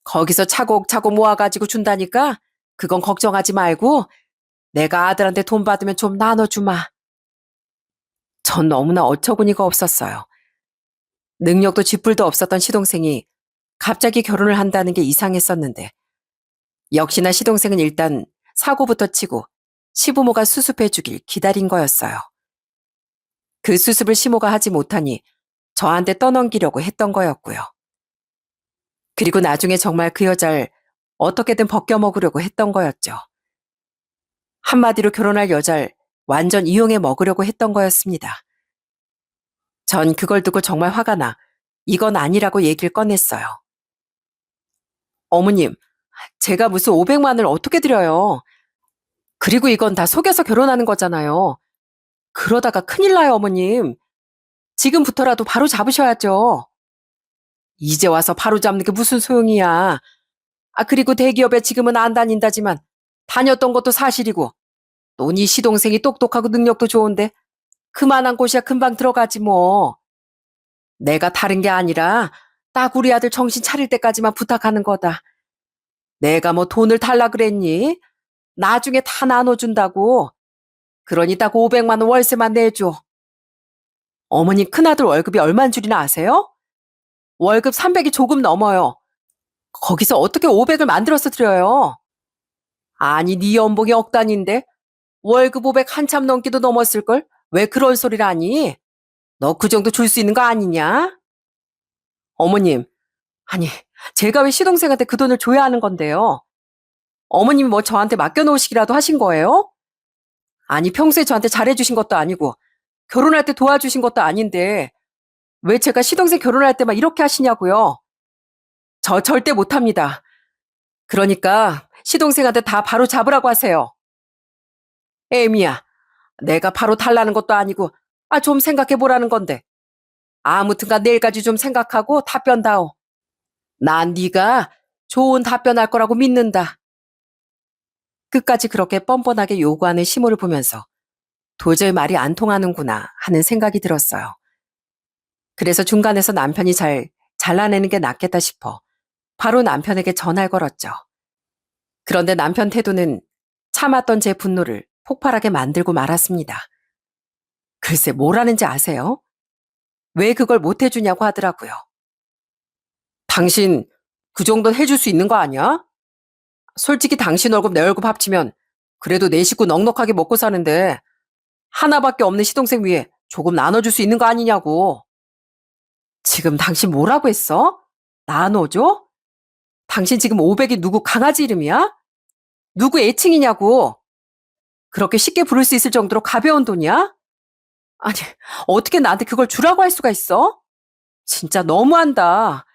거기서 차곡차곡 모아가지고 준다니까 그건 걱정하지 말고 내가 아들한테 돈 받으면 좀 나눠주마. 전 너무나 어처구니가 없었어요. 능력도 쥐뿔도 없었던 시동생이 갑자기 결혼을 한다는 게 이상했었는데 역시나 시동생은 일단 사고부터 치고 시부모가 수습해주길 기다린 거였어요. 그 수습을 시모가 하지 못하니 저한테 떠넘기려고 했던 거였고요. 그리고 나중에 정말 그 여자를 어떻게든 벗겨먹으려고 했던 거였죠. 한마디로 결혼할 여자를 완전 이용해 먹으려고 했던 거였습니다. 전 그걸 듣고 정말 화가 나 이건 아니라고 얘기를 꺼냈어요. 어머님, 제가 무슨 500만 원을 어떻게 드려요? 그리고 이건 다 속여서 결혼하는 거잖아요. 그러다가 큰일 나요, 어머님. 지금부터라도 바로 잡으셔야죠. 이제 와서 바로 잡는 게 무슨 소용이야. 그리고 대기업에 지금은 안 다닌다지만 다녔던 것도 사실이고 또 네 시동생이 똑똑하고 능력도 좋은데 그만한 곳이야 금방 들어가지 뭐. 내가 다른 게 아니라 딱 우리 아들 정신 차릴 때까지만 부탁하는 거다. 내가 뭐 돈을 달라 그랬니? 나중에 다 나눠준다고. 그러니 딱 500만 원 월세만 내줘. 어머니 큰아들 월급이 얼만 줄이나 아세요? 월급 300이 조금 넘어요. 거기서 어떻게 500을 만들어서 드려요? 아니 네 연봉이 억 단위인데 월급 500 한참 넘기도 넘었을걸? 왜 그런 소리를 하니? 너 그 정도 줄 수 있는 거 아니냐? 어머님, 아니 제가 왜 시동생한테 그 돈을 줘야 하는 건데요? 어머님이 뭐 저한테 맡겨놓으시기라도 하신 거예요? 아니 평소에 저한테 잘해주신 것도 아니고 결혼할 때 도와주신 것도 아닌데 왜 제가 시동생 결혼할 때만 이렇게 하시냐고요? 저 절대 못합니다. 그러니까 시동생한테 다 바로 잡으라고 하세요. 에미야, 내가 바로 달라는 것도 아니고 좀 생각해보라는 건데 아무튼간 내일까지 좀 생각하고 답변 다오. 난 네가 좋은 답변할 거라고 믿는다. 끝까지 그렇게 뻔뻔하게 요구하는 시모를 보면서 도저히 말이 안 통하는구나 하는 생각이 들었어요. 그래서 중간에서 남편이 잘 잘라내는 게 낫겠다 싶어 바로 남편에게 전화를 걸었죠. 그런데 남편 태도는 참았던 제 분노를 폭발하게 만들고 말았습니다. 글쎄 뭘 하는지 아세요? 왜 그걸 못 해주냐고 하더라고요. 당신 그 정도는 해줄 수 있는 거 아니야? 솔직히 당신 월급 내 월급 합치면 그래도 내 식구 넉넉하게 먹고 사는데 하나밖에 없는 시동생 위에 조금 나눠줄 수 있는 거 아니냐고. 지금 당신 뭐라고 했어? 나눠줘? 당신 지금 500이 누구 강아지 이름이야? 누구 애칭이냐고. 그렇게 쉽게 부를 수 있을 정도로 가벼운 돈이야? 아니, 어떻게 나한테 그걸 주라고 할 수가 있어? 진짜 너무한다.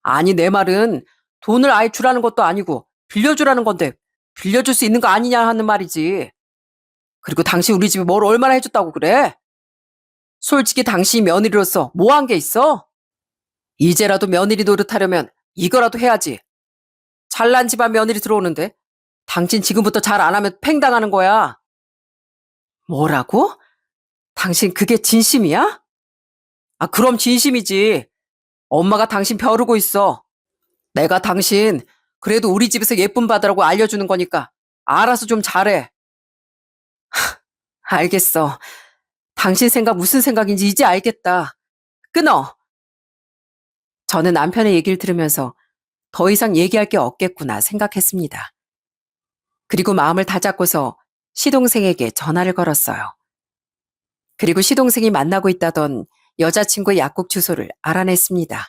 아니, 내 말은 돈을 아예 주라는 것도 아니고 빌려주라는 건데 빌려줄 수 있는 거 아니냐 하는 말이지. 그리고 당신 우리 집에 뭘 얼마나 해줬다고 그래? 솔직히 당신이 며느리로서 뭐 한 게 있어? 이제라도 며느리 노릇하려면 이거라도 해야지. 잘난 집안 며느리 들어오는데 당신 지금부터 잘 안 하면 팽당하는 거야. 뭐라고? 당신 그게 진심이야? 아, 그럼 진심이지. 엄마가 당신 벼르고 있어. 내가 당신 그래도 우리 집에서 예쁨 받으라고 알려주는 거니까 알아서 좀 잘해. 알겠어. 당신 생각 무슨 생각인지 이제 알겠다. 끊어. 저는 남편의 얘기를 들으면서 더 이상 얘기할 게 없겠구나 생각했습니다. 그리고 마음을 다잡고서 시동생에게 전화를 걸었어요. 그리고 시동생이 만나고 있다던 여자친구의 약국 주소를 알아냈습니다.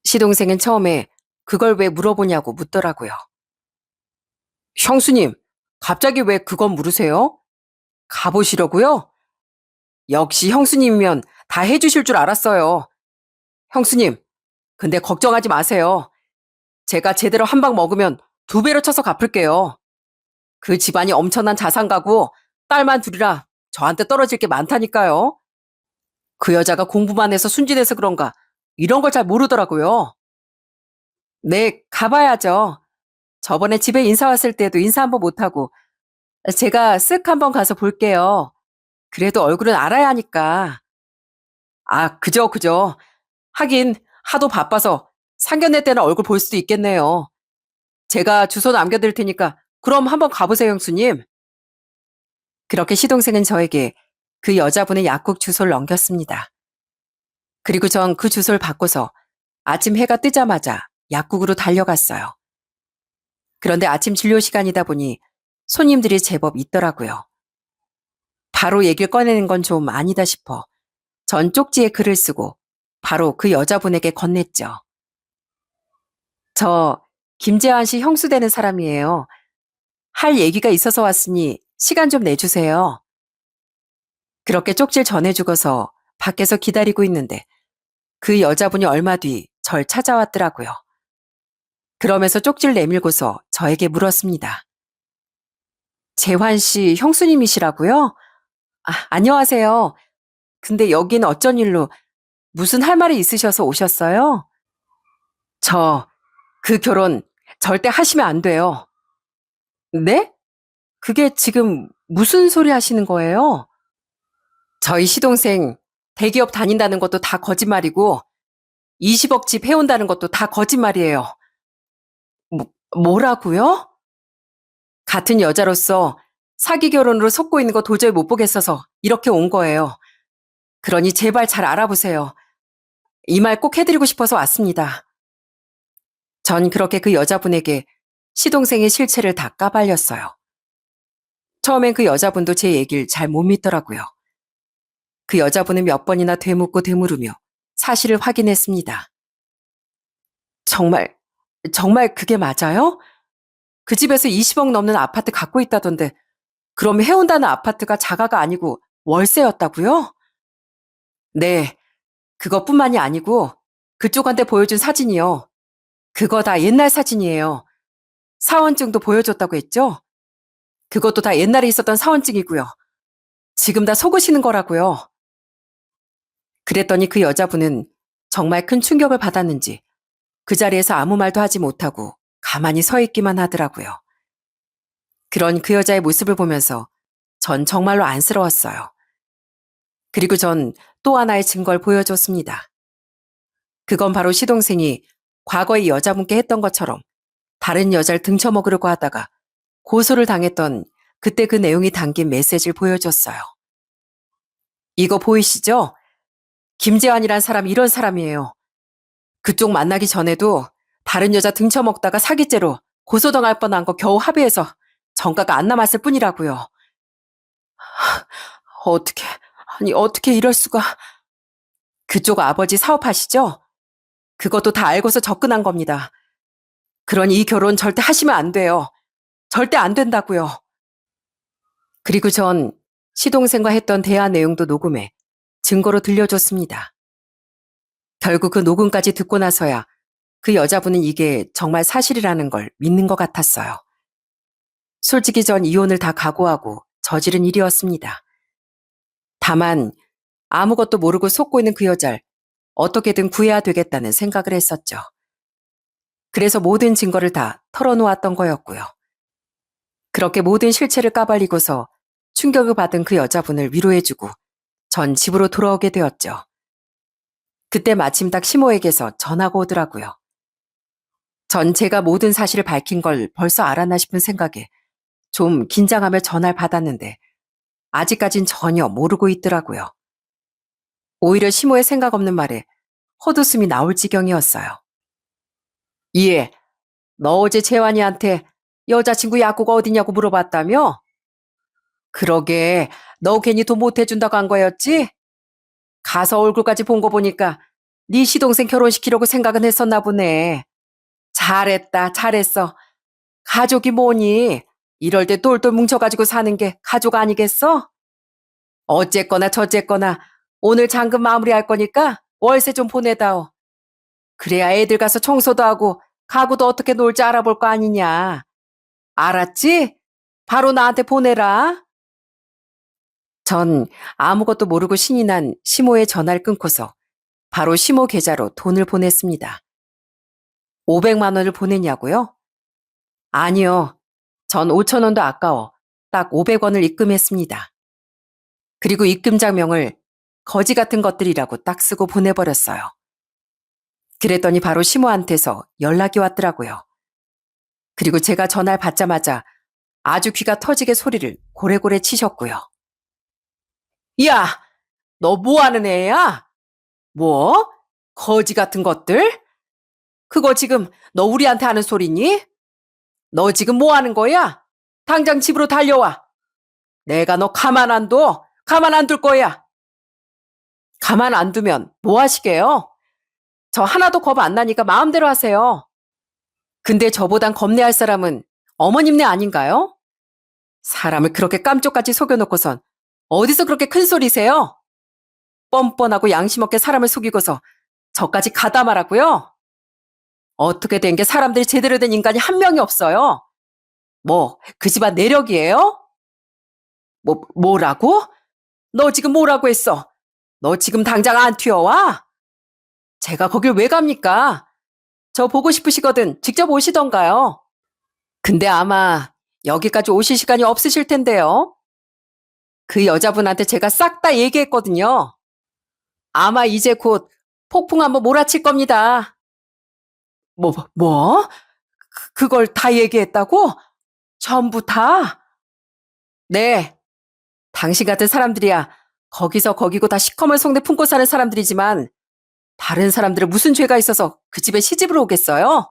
시동생은 처음에 그걸 왜 물어보냐고 묻더라고요. 형수님, 갑자기 왜 그건 물으세요? 가보시려고요? 역시 형수님이면 다 해주실 줄 알았어요. 형수님, 근데 걱정하지 마세요. 제가 제대로 한 방 먹으면 2배로 쳐서 갚을게요. 그 집안이 엄청난 자산가고 딸만 둘이라 저한테 떨어질 게 많다니까요. 그 여자가 공부만 해서 순진해서 그런가 이런 걸 잘 모르더라고요. 네, 가봐야죠. 저번에 집에 인사 왔을 때도 인사 한번 못하고 제가 쓱 한번 가서 볼게요. 그래도 얼굴은 알아야 하니까. 아, 그죠. 하긴 하도 바빠서 상견례 때는 얼굴 볼 수도 있겠네요. 제가 주소 남겨드릴 테니까 그럼 한번 가보세요, 형수님. 그렇게 시동생은 저에게 그 여자분의 약국 주소를 넘겼습니다. 그리고 전 그 주소를 받고서 아침 해가 뜨자마자 약국으로 달려갔어요. 그런데 아침 진료 시간이다 보니 손님들이 제법 있더라고요. 바로 얘기를 꺼내는 건 좀 아니다 싶어 전 쪽지에 글을 쓰고 바로 그 여자분에게 건넸죠. 저 김재환 씨 형수 되는 사람이에요. 할 얘기가 있어서 왔으니 시간 좀 내주세요. 그렇게 쪽지를 전해주고서 밖에서 기다리고 있는데 그 여자분이 얼마 뒤 절 찾아왔더라고요. 그러면서 쪽지를 내밀고서 저에게 물었습니다. 재환 씨 형수님이시라고요? 아, 안녕하세요. 근데 여긴 어쩐 일로 무슨 할 말이 있으셔서 오셨어요? 저 그 결혼 절대 하시면 안 돼요. 네? 그게 지금 무슨 소리 하시는 거예요? 저희 시동생 대기업 다닌다는 것도 다 거짓말이고 20억 집 해온다는 것도 다 거짓말이에요. 뭐라고요? 같은 여자로서 사기 결혼으로 속고 있는 거 도저히 못 보겠어서 이렇게 온 거예요. 그러니 제발 잘 알아보세요. 이 말 꼭 해드리고 싶어서 왔습니다. 전 그렇게 그 여자분에게 시동생의 실체를 다 까발렸어요. 처음엔 그 여자분도 제 얘기를 잘 못 믿더라고요. 그 여자분은 몇 번이나 되묻고 되물으며 사실을 확인했습니다. 정말, 정말 그게 맞아요? 그 집에서 20억 넘는 아파트 갖고 있다던데 그럼 해온다는 아파트가 자가가 아니고 월세였다고요? 네, 그것뿐만이 아니고 그쪽한테 보여준 사진이요. 그거 다 옛날 사진이에요. 사원증도 보여줬다고 했죠? 그것도 다 옛날에 있었던 사원증이고요. 지금 다 속으시는 거라고요. 그랬더니 그 여자분은 정말 큰 충격을 받았는지 그 자리에서 아무 말도 하지 못하고 가만히 서 있기만 하더라고요. 그런 그 여자의 모습을 보면서 전 정말로 안쓰러웠어요. 그리고 전 또 하나의 증거를 보여줬습니다. 그건 바로 시동생이 과거에 여자분께 했던 것처럼 다른 여자를 등쳐먹으려고 하다가 고소를 당했던 그때 그 내용이 담긴 메시지를 보여줬어요. 이거 보이시죠? 김재환이란 사람이 이런 사람이에요. 그쪽 만나기 전에도 다른 여자 등쳐먹다가 사기죄로 고소당할 뻔한 거 겨우 합의해서 전가가 안 남았을 뿐이라고요. 어떻게, 아니, 어떻게 이럴 수가. 그쪽 아버지 사업하시죠? 그것도 다 알고서 접근한 겁니다. 그러니 이 결혼 절대 하시면 안 돼요. 절대 안 된다고요. 그리고 전 시동생과 했던 대화 내용도 녹음해 증거로 들려줬습니다. 결국 그 녹음까지 듣고 나서야 그 여자분은 이게 정말 사실이라는 걸 믿는 것 같았어요. 솔직히 전 이혼을 다 각오하고 저지른 일이었습니다. 다만 아무것도 모르고 속고 있는 그 여자를 어떻게든 구해야 되겠다는 생각을 했었죠. 그래서 모든 증거를 다 털어놓았던 거였고요. 그렇게 모든 실체를 까발리고서 충격을 받은 그 여자분을 위로해주고 전 집으로 돌아오게 되었죠. 그때 마침 딱 시모에게서 전화가 오더라고요. 전 제가 모든 사실을 밝힌 걸 벌써 알았나 싶은 생각에 좀 긴장하며 전화를 받았는데 아직까진 전혀 모르고 있더라고요. 오히려 시모의 생각 없는 말에 헛웃음이 나올 지경이었어요. 예, 너 어제 재환이한테 여자친구 약국가 어디냐고 물어봤다며? 그러게, 너 괜히 돈 못 해준다고 한 거였지? 가서 얼굴까지 본 거 보니까 네 시동생 결혼시키려고 생각은 했었나 보네. 잘했다, 잘했어. 가족이 뭐니? 이럴 때 똘똘 뭉쳐가지고 사는 게 가족 아니겠어? 어쨌거나 저쨌거나 오늘 잔금 마무리할 거니까 월세 좀 보내다오. 그래야 애들 가서 청소도 하고 가구도 어떻게 놀지 알아볼 거 아니냐. 알았지? 바로 나한테 보내라. 전 아무것도 모르고 신이 난 시모의 전화를 끊고서 바로 시모 계좌로 돈을 보냈습니다. 500만 원을 보냈냐고요? 아니요. 전 5천 원도 아까워. 딱 500원을 입금했습니다. 그리고 입금장명을 거지 같은 것들이라고 딱 쓰고 보내버렸어요. 그랬더니 바로 시모한테서 연락이 왔더라고요. 그리고 제가 전화를 받자마자 아주 귀가 터지게 소리를 고래고래 치셨고요. 야, 너 뭐 하는 애야? 뭐? 거지 같은 것들? 그거 지금 너 우리한테 하는 소리니? 너 지금 뭐 하는 거야? 당장 집으로 달려와. 내가 너 가만 안 둬. 가만 안 둘 거야. 가만 안 두면 뭐 하시게요? 저 하나도 겁 안 나니까 마음대로 하세요. 근데 저보단 겁내할 사람은 어머님네 아닌가요? 사람을 그렇게 깜쪽같이 속여놓고선 어디서 그렇게 큰 소리세요? 뻔뻔하고 양심 없게 사람을 속이고서 저까지 가담하라고요? 어떻게 된 게 사람들이 제대로 된 인간이 한 명이 없어요? 뭐, 그 집안 내력이에요? 뭐라고? 너 지금 뭐라고 했어? 너 지금 당장 안 튀어와? 제가 거길 왜 갑니까? 저 보고 싶으시거든 직접 오시던가요? 근데 아마 여기까지 오실 시간이 없으실 텐데요. 그 여자분한테 제가 싹 다 얘기했거든요. 아마 이제 곧 폭풍 한번 몰아칠 겁니다. 뭐? 그걸 다 얘기했다고? 전부 다? 네. 당신 같은 사람들이야 거기서 거기고 다 시커먼 속내 품고 사는 사람들이지만 다른 사람들은 무슨 죄가 있어서 그 집에 시집을 오겠어요?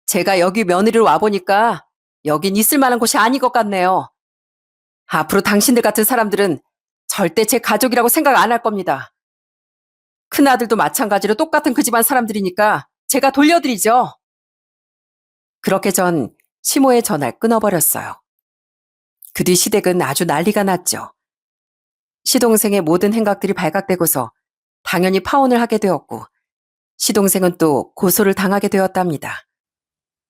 제가 여기 며느리로 와보니까 여긴 있을 만한 곳이 아닌 것 같네요. 앞으로 당신들 같은 사람들은 절대 제 가족이라고 생각 안 할 겁니다. 큰아들도 마찬가지로 똑같은 그 집안 사람들이니까 제가 돌려드리죠. 그렇게 전 시모의 전화를 끊어버렸어요. 그 뒤 시댁은 아주 난리가 났죠. 시동생의 모든 행각들이 발각되고서 당연히 파혼을 하게 되었고 시동생은 또 고소를 당하게 되었답니다.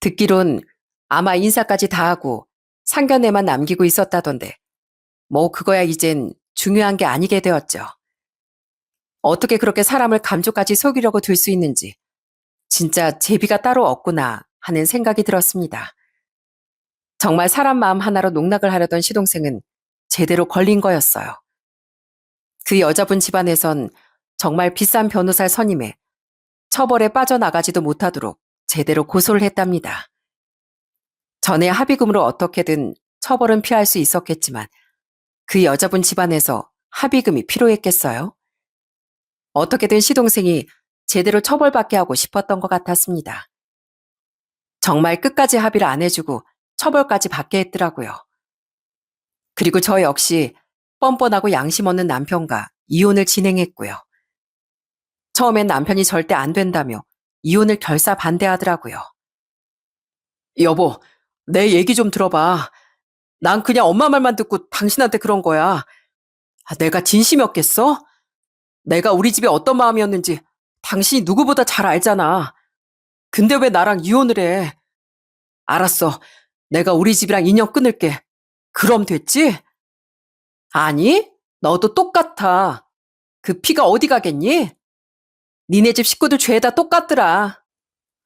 듣기론 아마 인사까지 다 하고 상견례만 남기고 있었다던데 뭐 그거야 이젠 중요한 게 아니게 되었죠. 어떻게 그렇게 사람을 감쪽까지 속이려고 들 수 있는지 진짜 제비가 따로 없구나 하는 생각이 들었습니다. 정말 사람 마음 하나로 농락을 하려던 시동생은 제대로 걸린 거였어요. 그 여자분 집안에선 정말 비싼 변호사를 선임해 처벌에 빠져나가지도 못하도록 제대로 고소를 했답니다. 전에 합의금으로 어떻게든 처벌은 피할 수 있었겠지만 그 여자분 집안에서 합의금이 필요했겠어요? 어떻게든 시동생이 제대로 처벌받게 하고 싶었던 것 같았습니다. 정말 끝까지 합의를 안 해주고 처벌까지 받게 했더라고요. 그리고 저 역시 뻔뻔하고 양심 없는 남편과 이혼을 진행했고요. 처음엔 남편이 절대 안 된다며 이혼을 결사 반대하더라고요. 여보, 내 얘기 좀 들어봐. 난 그냥 엄마 말만 듣고 당신한테 그런 거야. 내가 진심이었겠어? 내가 우리 집에 어떤 마음이었는지 당신이 누구보다 잘 알잖아. 근데 왜 나랑 이혼을 해? 알았어. 내가 우리 집이랑 인연 끊을게. 그럼 됐지? 아니, 너도 똑같아. 그 피가 어디 가겠니? 니네 집 식구들 죄다 똑같더라.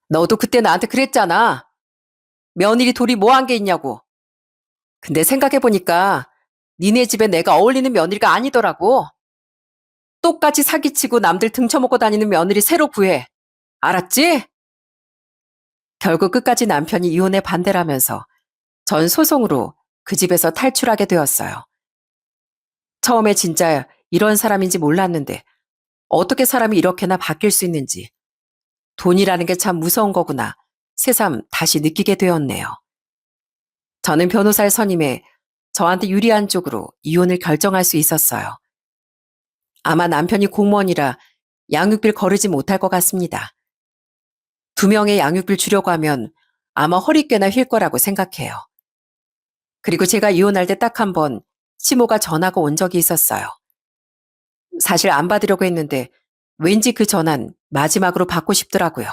너도 그때 나한테 그랬잖아. 며느리 둘이 뭐 한 게 있냐고. 근데 생각해보니까 니네 집에 내가 어울리는 며느리가 아니더라고. 똑같이 사기치고 남들 등쳐먹고 다니는 며느리 새로 구해. 알았지? 결국 끝까지 남편이 이혼에 반대라면서 전 소송으로 그 집에서 탈출하게 되었어요. 처음에 진짜 이런 사람인지 몰랐는데 어떻게 사람이 이렇게나 바뀔 수 있는지 돈이라는 게 참 무서운 거구나 새삼 다시 느끼게 되었네요. 저는 변호사를 선임해 저한테 유리한 쪽으로 이혼을 결정할 수 있었어요. 아마 남편이 공무원이라 양육비를 거르지 못할 것 같습니다. 2명의 양육비를 주려고 하면 아마 허리깨나 휠 거라고 생각해요. 그리고 제가 이혼할 때 딱 한 번 시모가 전화가 온 적이 있었어요. 사실 안 받으려고 했는데 왠지 그 전화는 마지막으로 받고 싶더라고요.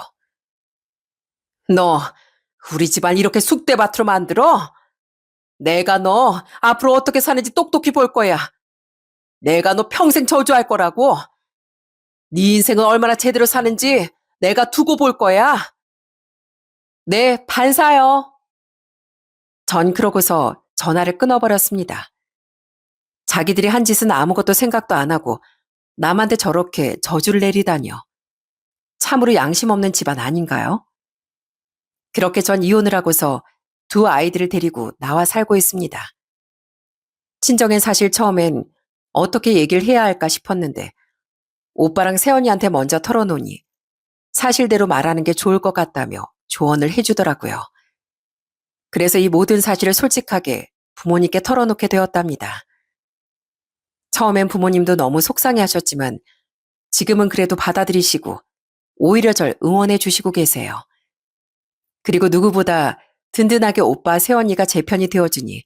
너 우리 집안 이렇게 쑥대밭으로 만들어? 내가 너 앞으로 어떻게 사는지 똑똑히 볼 거야. 내가 너 평생 저주할 거라고. 네 인생은 얼마나 제대로 사는지 내가 두고 볼 거야. 네, 반사요. 전 그러고서 전화를 끊어버렸습니다. 자기들이 한 짓은 아무것도 생각도 안 하고 남한테 저렇게 저주를 내리다니요. 참으로 양심 없는 집안 아닌가요? 그렇게 전 이혼을 하고서 2 아이들을 데리고 나와 살고 있습니다. 친정엔 사실 처음엔 어떻게 얘기를 해야 할까 싶었는데 오빠랑 세연이한테 먼저 털어놓으니 사실대로 말하는 게 좋을 것 같다며 조언을 해주더라고요. 그래서 이 모든 사실을 솔직하게 부모님께 털어놓게 되었답니다. 처음엔 부모님도 너무 속상해 하셨지만 지금은 그래도 받아들이시고 오히려 절 응원해 주시고 계세요. 그리고 누구보다 든든하게 오빠 세연이가 제 편이 되어주니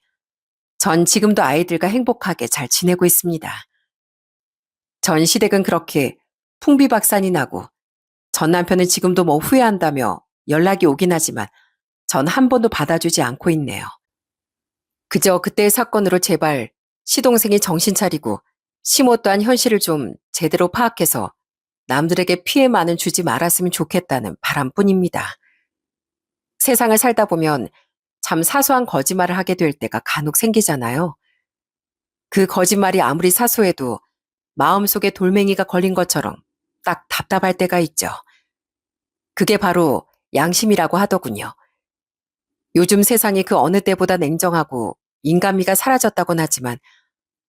전 지금도 아이들과 행복하게 잘 지내고 있습니다. 전 시댁은 그렇게 풍비박산이 나고 전 남편은 지금도 뭐 후회한다며 연락이 오긴 하지만 전 한 번도 받아주지 않고 있네요. 그저 그때의 사건으로 제발 시동생이 정신 차리고 시모 또한 현실을 좀 제대로 파악해서 남들에게 피해만은 주지 말았으면 좋겠다는 바람뿐입니다. 세상을 살다 보면 참 사소한 거짓말을 하게 될 때가 간혹 생기잖아요. 그 거짓말이 아무리 사소해도 마음속에 돌멩이가 걸린 것처럼 딱 답답할 때가 있죠. 그게 바로 양심이라고 하더군요. 요즘 세상이 그 어느 때보다 냉정하고 인간미가 사라졌다곤 하지만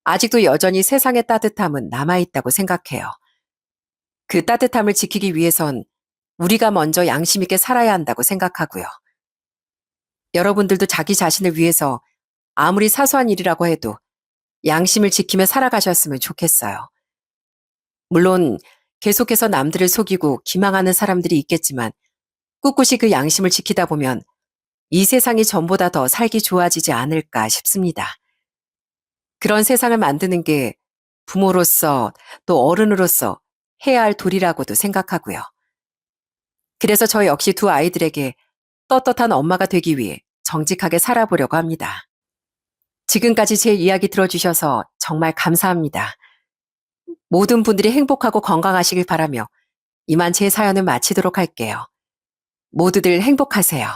아직도 여전히 세상의 따뜻함은 남아있다고 생각해요. 그 따뜻함을 지키기 위해선 우리가 먼저 양심 있게 살아야 한다고 생각하고요. 여러분들도 자기 자신을 위해서 아무리 사소한 일이라고 해도 양심을 지키며 살아가셨으면 좋겠어요. 물론 계속해서 남들을 속이고 기망하는 사람들이 있겠지만 꿋꿋이 그 양심을 지키다 보면 이 세상이 전보다 더 살기 좋아지지 않을까 싶습니다. 그런 세상을 만드는 게 부모로서 또 어른으로서 해야 할 도리라고도 생각하고요. 그래서 저 역시 2 아이들에게 떳떳한 엄마가 되기 위해 정직하게 살아보려고 합니다. 지금까지 제 이야기 들어주셔서 정말 감사합니다. 모든 분들이 행복하고 건강하시길 바라며 이만 제 사연을 마치도록 할게요. 모두들 행복하세요.